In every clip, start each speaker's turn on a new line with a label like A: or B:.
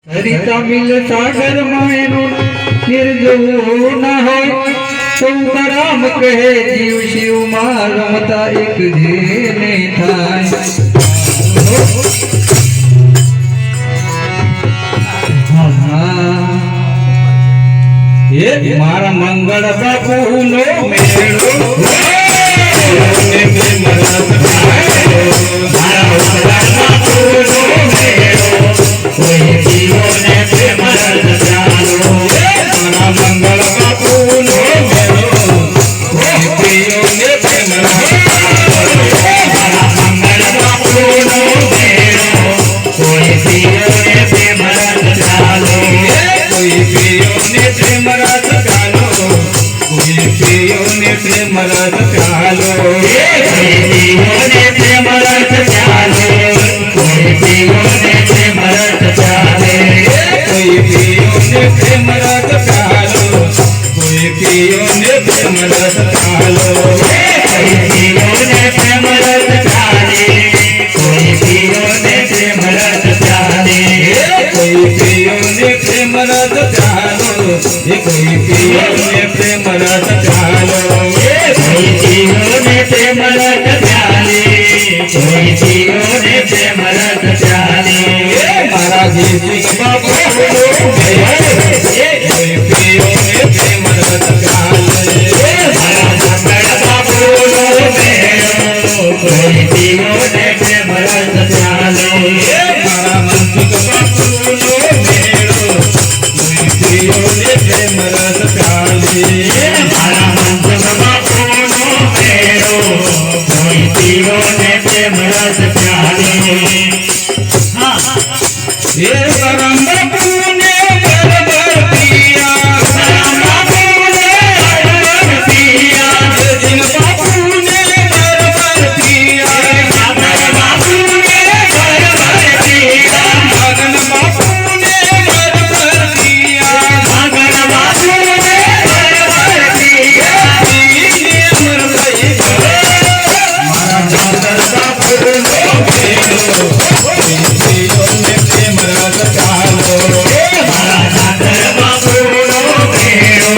A: सरिता मिल सागर मायनो निर्जो न हो तुकाराम कहे जीव शिव मां रमता एक जेने थाय एक मारा मंगल बापू नो मेलो ने मरत मारा मंगल बापू नो मेलो कोई जीवो ने मरत जानो मारा मंगल बापू नो मेलो कोई जीवो ने मरत मारा मंगल बापू नो मेलो कोई जीवो ने मरत जानो कोई जीवो ने मरत जानो कोई जीवो ने मरत जानो कोई जीवो ने मरत जानो कोई जीवो ने मरत जाने कोई जीवो ने मरत जानो कोई जीवो ने मरत जानो कोई जीवो ने मरत जाने कोई जीवो ने मरत जाने कोई जीवो ने मरत जानो कोई जीवो ने मरत जानो कोई जीवो ने मरत जाने कोई जीवो ने मरत जाने मारा जी सिंह बाबू कोई जीवो ने मरत जाने मारा मंगल बाबू कोई जीवो ने मरत जाने मारा मंगल बाबू कोई जीवो ने मरत जाने मारा मंगल बाबू कोई जीवो ने मरत जाने ये करम बापू ने बरबर पिया करम बापू ने बरबर पिया दिन बापू ने बरबर पिया मगन बापू ने बरबर पिया मगन बापू ने बरबर पिया मगन बापू ने बरबर पिया दीने अमर भाई मारा मगन बापू नो बेलो कोई जीवो ने मरत जानो मारा मगन बापू नो बेलो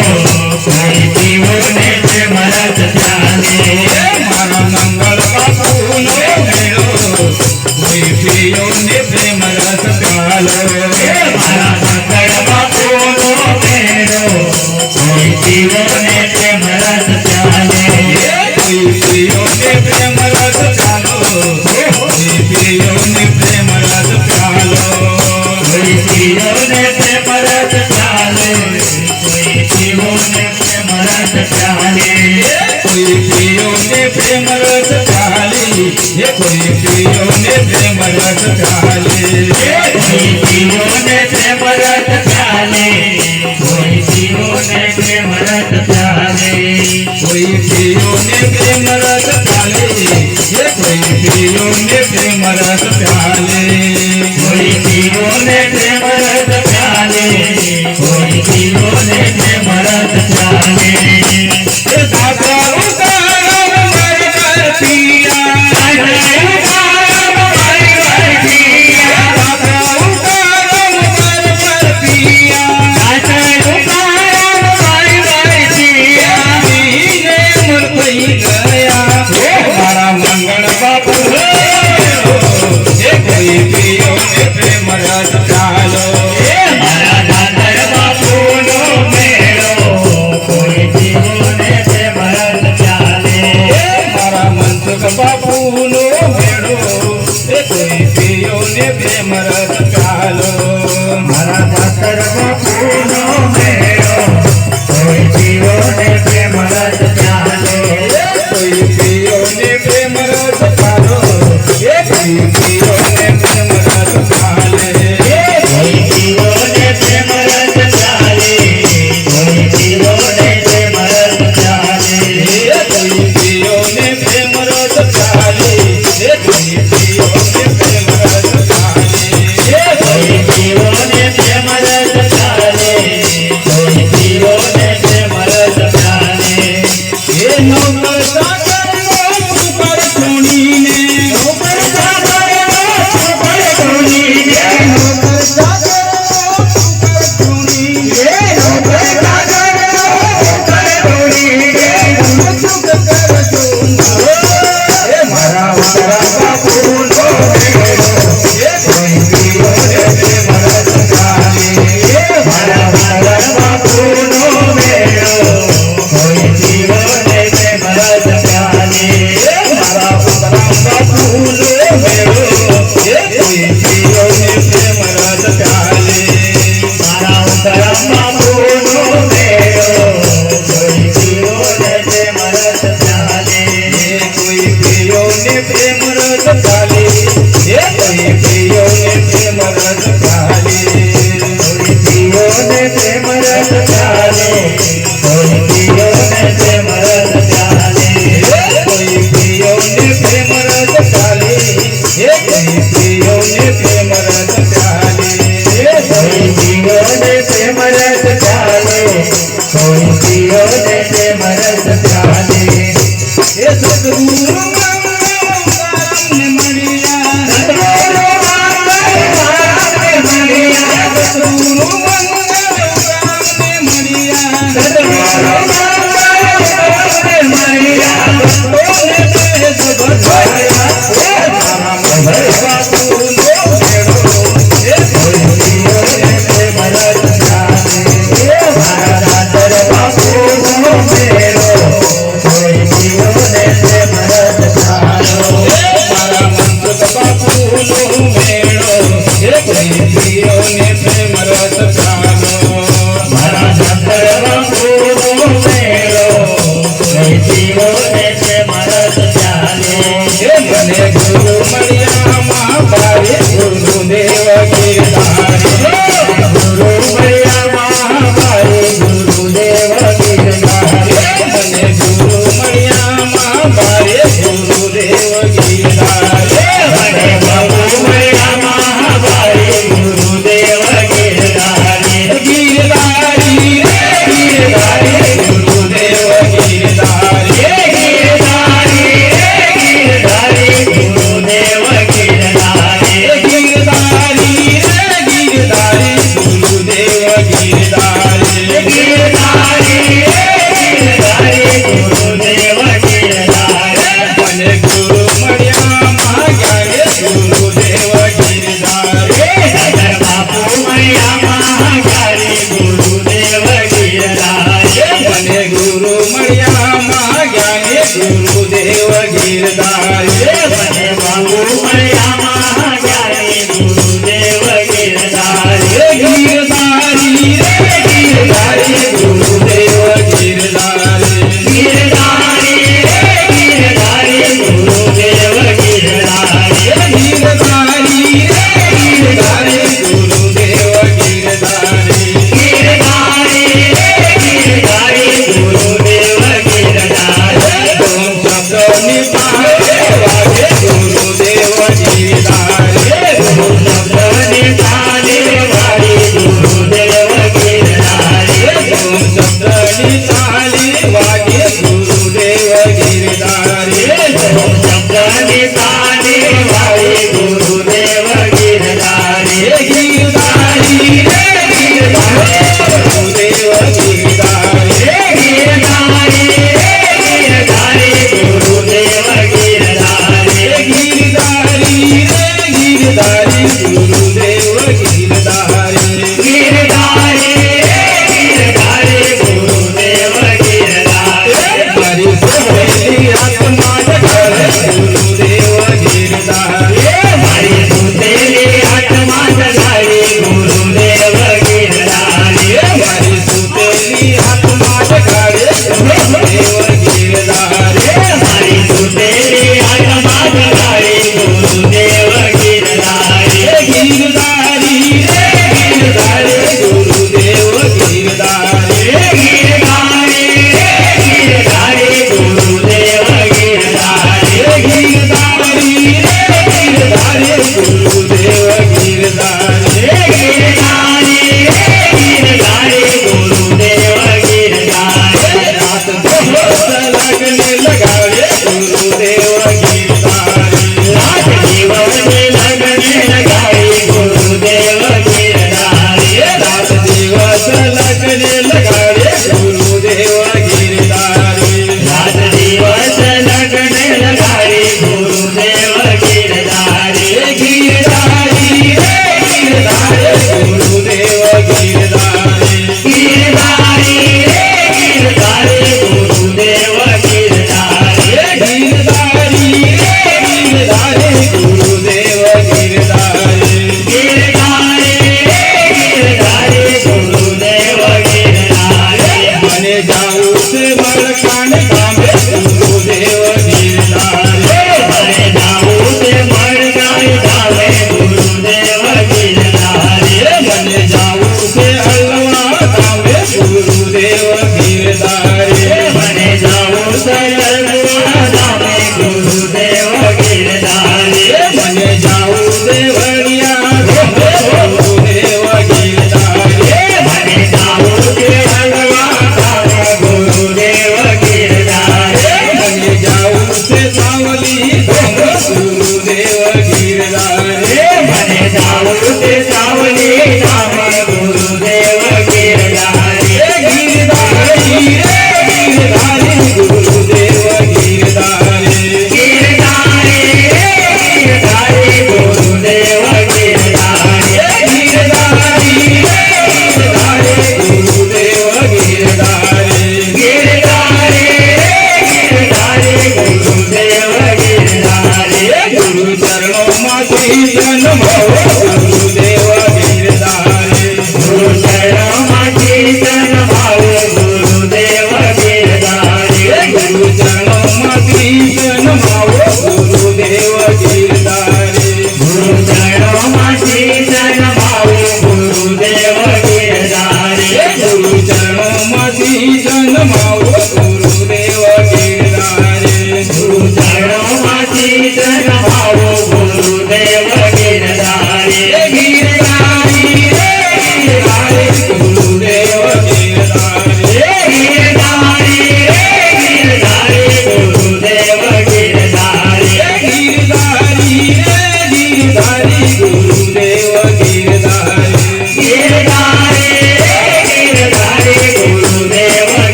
A: कोई जीवो ने मरत जाने मारा मंगल बापू नो बेलो कोई जीवो ने मरत जानो मारा मंगल बापू नो बेलो कोई जीवो ने मरत जाने कोई जीवो ने मरत जानो कोई जीवो ने मरत जानो कोई जीवो ने मरत जाने कोई जीवो ने मरत जाने कोई जीवो ने मरत जाने कोई जीवो ने मरत जाने कोई जीवो ने मरत जाने कोई जीवो ने मरत जाने कोई जीवो ने मरत जाने कोई जीवो ने मरत जाने कोई जीवो ने मरत जाने कोई जीवो ने मरत जाने दादा उतारम मरकर पिया दादा उतारम मरकर पिया दादा उतारम मरकर पिया दादा उतारम मरकर पिया दीने अमर भई गया मारा मंगल बापू कोई जीवो ने मरत जानो मारा मंगल बापू नो मेलो कोई ने प्रेम रस प्याले हे सद्गुरु मंगल ने मरिया सद्गुरु मंगल ने मरिया सद्गुरु मंगल ने मरिया सद्गुरु मंगल ने मरिया तोने दे सब भरिया हे नाम भरवा पूनो मेड़ो हे कोई जियो ने प्रेम रस प्याले हे मारा दरबार पूनो मेड़ो कोई जियो ने प्रेम रस प्यालो मारा मंत्र बापू नो मेड़ो हे कोई जियो ने प्रेम रस प्यालो मारा मंत्र बापू नो मेड़ो कोई जियो ने प्रेम रस प्याले हे मने गुरु मरिया मां बारे गुरुदेव गिरधारी गुरु मरिया मां बारे गुरुदेव गिरधारी मने गुरु मरिया मां बारे गुरुदेव गिरधारी मने गुरु मरिया मां बारे गुरुदेव गिरधारी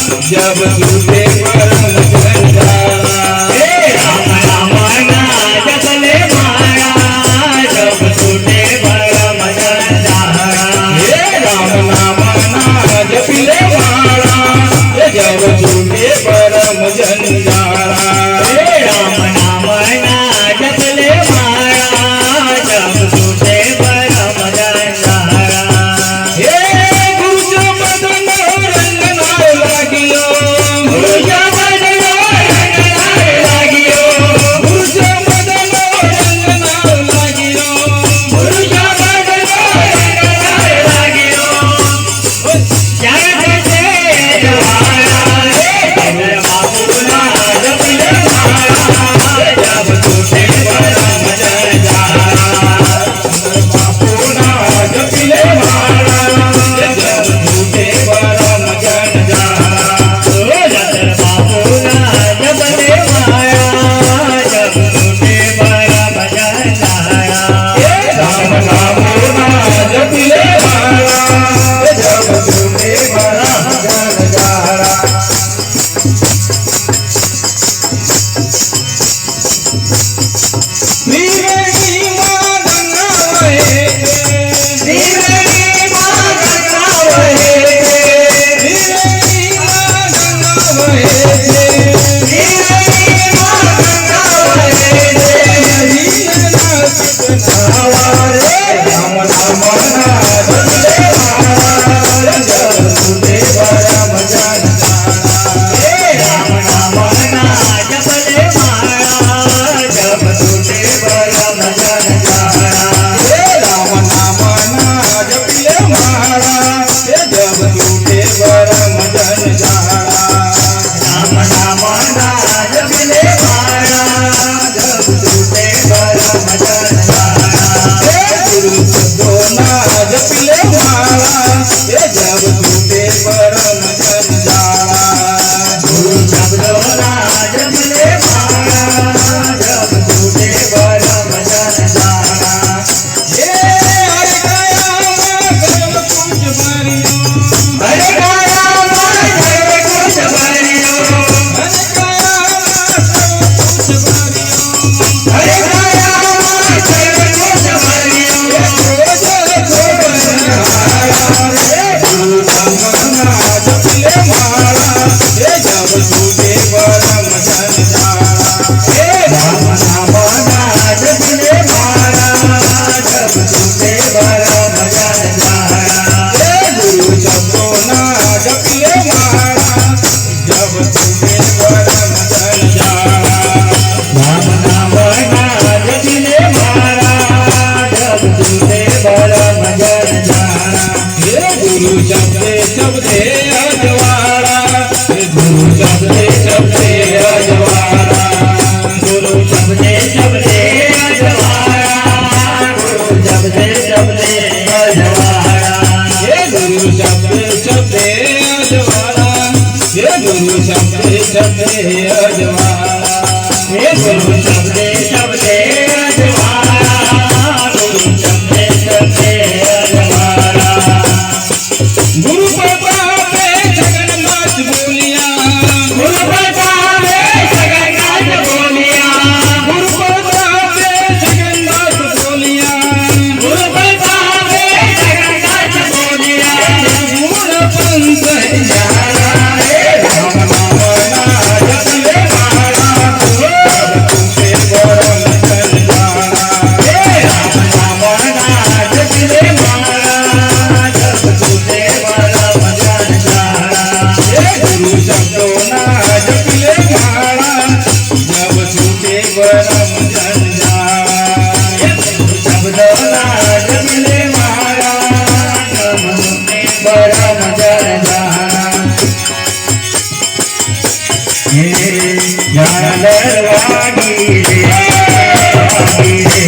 B: जब झूठे परम जंजाला।
A: राम नाम ना जपले मारा जब झूठे परम जंजाला।
B: राम नाम ना जपले मारा जब झूठे परम जंजाला।
A: राम नाम ना जपले मारा जब झूठे परम जंजाला।
B: गुरुच्या बदन रंग नाय लागियो,
A: गुरुच्या बदन रंग नाय लागियो,
B: गुरुच्या बदन रंग नाय लागियो,
A: गुरुच्या बदन रंग नाय लागियो। जगतचे जवारा जपले बापूला जपले मारा जब झूठे परम जंजाला।
B: बापूला जपले मारा जब झूठे परम जंजाला।
A: जतर बापूला जपले मारा जब झूठे परम जंजाला।
B: राम नाम ना जपले मारा जब झूठे परम जंजाला। त्रिवेणी माँ गंगा वहे
A: त्रिवेणी माँ गंगा वहे
B: त्रिवेणी माँ गंगा वहे
A: त्रिवेणी माँ गंगा वहे
B: राम नाम ना जपले मारा जब झूठे परम जंजाला।
A: राम नाम ना जपले मारा जब झूठे परम जंजाला।
B: राम नाम ना जपले मारा जब झूठे परम जंजाला।
A: राम नाम ना जपले मारा जब झूठे परम जंजाला।
B: गुरु शब्दो ना जपले मारा जब झूठे परम जंजाला।
A: गुरु शब्दो ना जपले मारा जब झूठे परम जंजाला।
B: हरे काया सर्व कुछ भरियो,
A: हरे काया सर्व कुछ भरियो,
B: हरे काया सर्व कुछ भरियो,
A: हरे काया सर्व कुछ भरियो।
B: गुरु संग ना जपले मारा जब झूठे परम जंजाला।
A: राम नाम ना जपले मारा जब झूठे परम जंजाला।
B: गुरु शब्दो ना जपले मारा जब झूठे परम जंजाला।
A: राम नाम ना जपले मारा जब झूठे परम जंजाला।
B: गुरु शब्दे शब्दे अजवारा, गुरु शब्दे शब्दे अजवारा,
A: गुरु शब्दे शब्दे अजवारा, गुरु शब्दे शब्दे अजवारा।
B: गुरु शब्दे शब्दे अजवारा, गुरु शब्दे शब्दे अजवारा।
A: गुरु शब्दे शब्दे अजवारा, गुरु शब्दे शब्दे अजवारा।
B: गुरु प्रतापे जगन्नाथ बोलिया,
A: गुरु प्रतापे जगन्नाथ बोलिया,
B: गुरु प्रतापे जगन्नाथ बोलिया,
A: गुरु प्रतापे जगन्नाथ बोलिया।
B: मूल पंथ जाला। राम नाम ना जपले मारा जब झूठे परम जंजाला।
A: राम नाम ना जपले मारा जब झूठे परम जंजाला।
B: गुरु शब्दो ना जपले मारा जब झूठे परम जंजाला।
A: शब्द ना जपले मारा जब झूठे परम जंजाला। झालरवाडी रे वागी रे,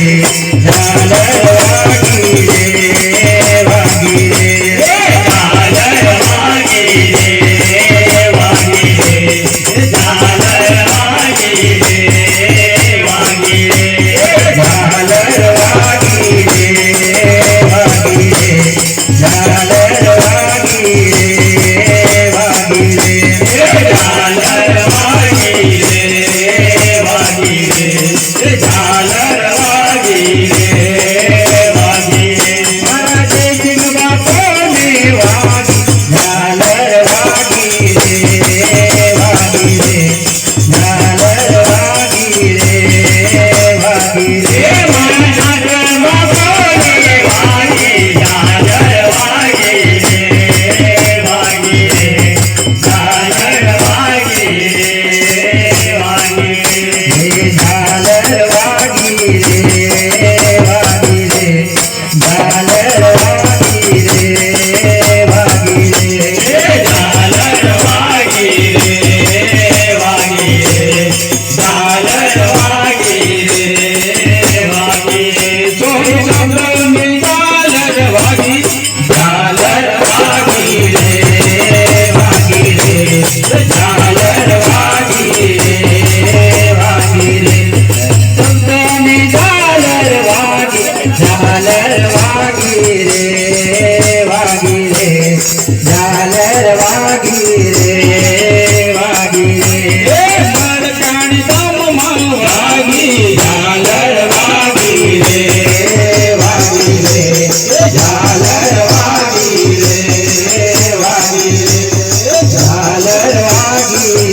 A: झालरवाडी रे वागी रे, झालरवाडी रे वागी रे, झालरवाडी रे वागी रे, झालरवाडी रे वागी रे, झालरवाडी रे वागी रे।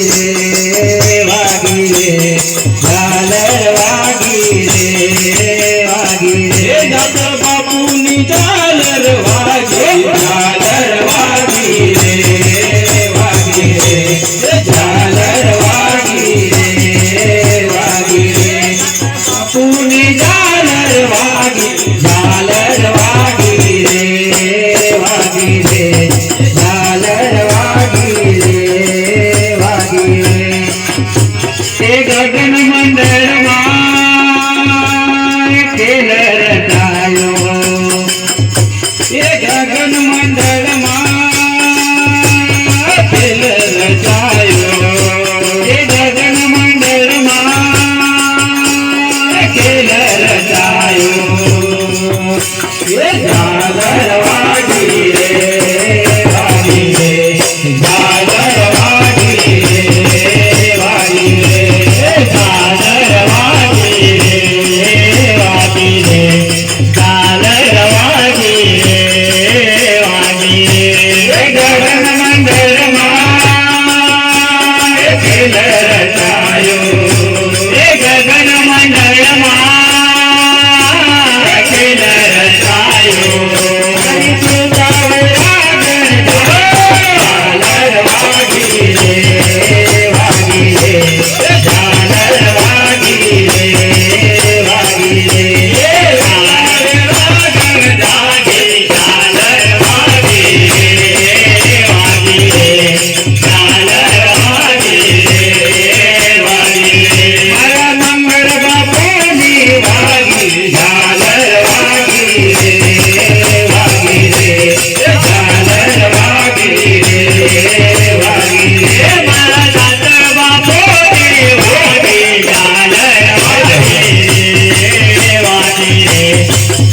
A: रे वागी रे झालर वागी रे वागी रे
B: दातर बापूनी झालर वागी रे वागी रे
A: झालर वागी रे वागी रे
B: बापूनी झालर वागी
A: झालर वागी रे वागी रे झालर वागी रे वागी रे ते गगन मंडळ केलं रटायो
B: हे गगन मंडळ
A: केलं रटायो ते गगन मंडळ केलं रटायो
B: हे झालर वागी
A: रे वागी रे झालर वागी रे वागी रे झालर वागी रे वागी रे झालर वागी रे वागी रे गगन मंडळ केलं रटायो हे गगन मंडळ केलं रटायो झालर वागी रे वागी रे झालर वागी रे वागी रे झालर वागी झालर वागी रे वागी रे झालर वागी रे वागी रे मारा मंगळ बापूनी वागी झालर वागी रे वागी रे झालर वागी रे वागी रे मारा दातर बापूनी वागी झालर वागी रे वागी रे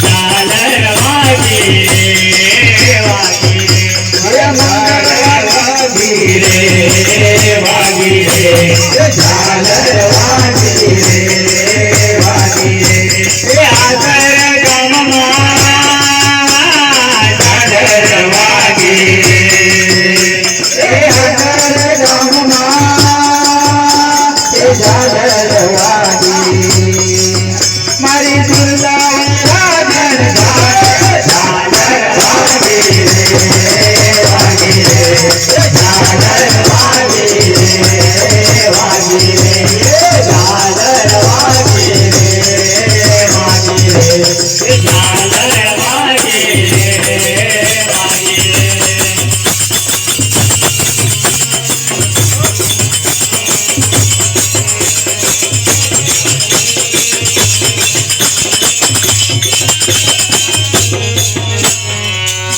A: झालर वागी रे वागी रे
B: झालर वागी रे
A: वागी रे